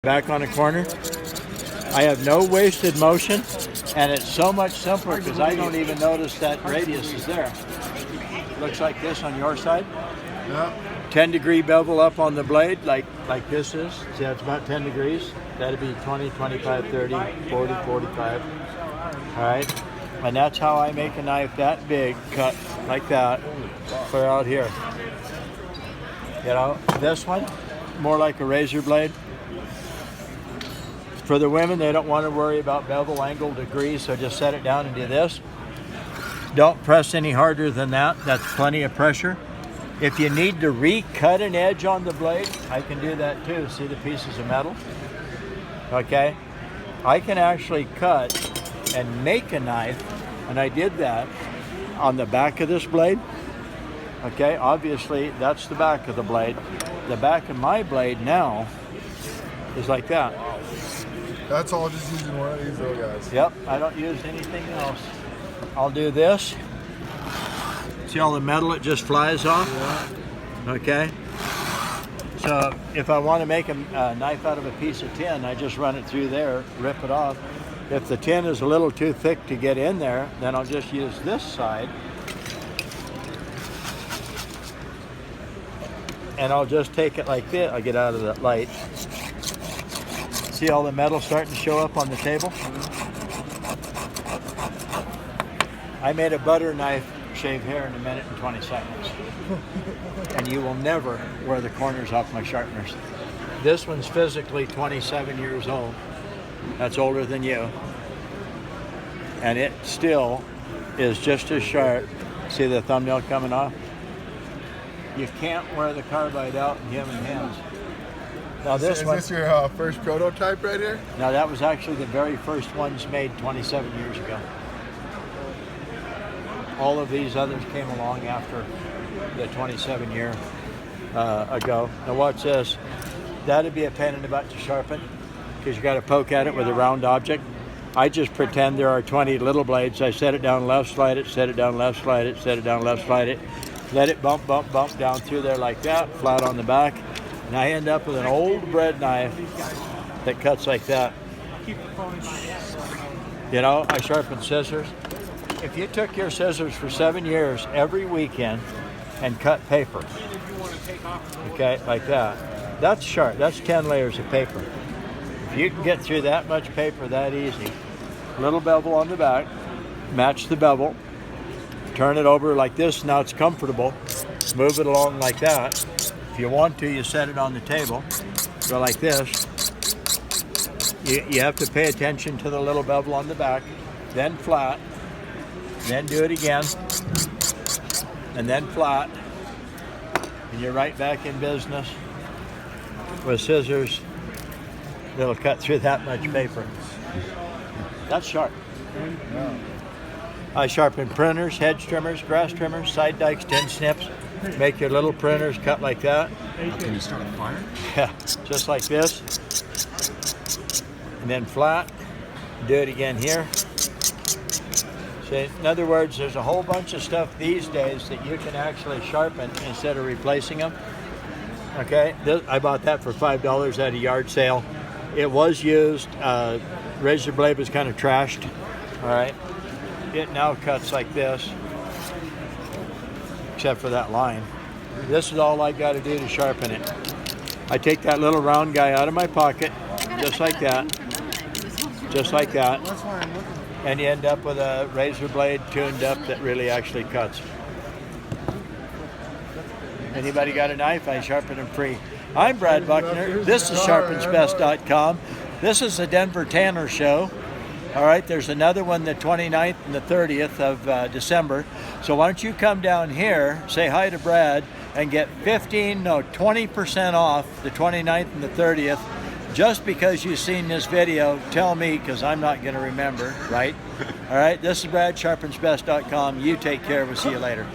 Back on a corner. I have no wasted motion, and it's so much simpler because I don't even notice that radius is there. Looks like this on your side. Yeah. 10-degree bevel up on the blade, like this is. See, that's about 10 degrees. That'd be 20, 25, 30, 40, 45. All right. And that's how I make a knife that big, cut like that, clear out here. You know, this one, more like a razor blade. For the women, they don't want to worry about bevel angle degrees, so just set it down and do this. Don't press any harder than that. That's plenty of pressure. If you need to recut an edge on the blade, I can do that too. See the pieces of metal? Okay. I can actually cut and make a knife, and I did that on the back of this blade. Okay, obviously that's the back of the blade. The back of my blade now is like that. That's all just using one of these little guys. Yep, I don't use anything else. I'll do this. See all the metal, it just flies off? Yeah. Okay. So if I want to make a knife out of a piece of tin, I just run it through there, rip it off. If the tin is a little too thick to get in there, then I'll just use this side. And I'll just take it like this. I'll get out of the light. See all the metal starting to show up on the table? I made a butter knife shave hair in 1 minute and 20 seconds. And you will never wear the corners off my sharpeners. This one's physically 27 years old. That's older than you. And it still is just as sharp. See the thumbnail coming off? You can't wear the carbide out in human hands. Now is this your first prototype right here? Now that was actually the very first ones made 27 years ago. All of these others came along after the 27 year ago. Now watch this. That'd be a pain in the butt to sharpen because you got to poke at it with a round object. I just pretend there are 20 little blades. I set it down, left slide it, set it down, left slide it, set it down, left slide it. Let it bump, bump, bump down through there like that, flat on the back. And I end up with an old bread knife that cuts like that. You know, I sharpen scissors. If you took your scissors for 7 years every weekend and cut paper, okay, like that, that's sharp. That's 10 layers of paper. If you can get through that much paper that easy, little bevel on the back, match the bevel, turn it over like this, now it's comfortable. Move it along like that. If you want to, you set it on the table, go like this. You have to pay attention to the little bevel on the back, then flat, then do it again, and then flat, and you're right back in business with scissors that'll cut through that much paper. That's sharp. I sharpen printers, hedge trimmers, grass trimmers, side dikes, tin snips. Make your little printers cut like that. Can you start a fire? Yeah, just like this. And then flat. Do it again here. So in other words, there's a whole bunch of stuff these days that you can actually sharpen instead of replacing them. Okay, I bought that for $5 at a yard sale. It was used. Razor blade was kind of trashed. All right. It now cuts like this, except for that line. This is all I got to do to sharpen it. I take that little round guy out of my pocket, just like that, and you end up with a razor blade tuned up that really actually cuts. Anybody got a knife? I sharpen them free. I'm Brad Buckner. This is sharpensbest.com. This is the Denver Tanner Show. All right, there's another one the 29th and the 30th of December. So why don't you come down here, say hi to Brad, and get 20% off the 29th and the 30th. Just because you've seen this video, tell me, because I'm not going to remember, right? All right, this is Brad, sharpensbest.com. You take care. We'll see you later.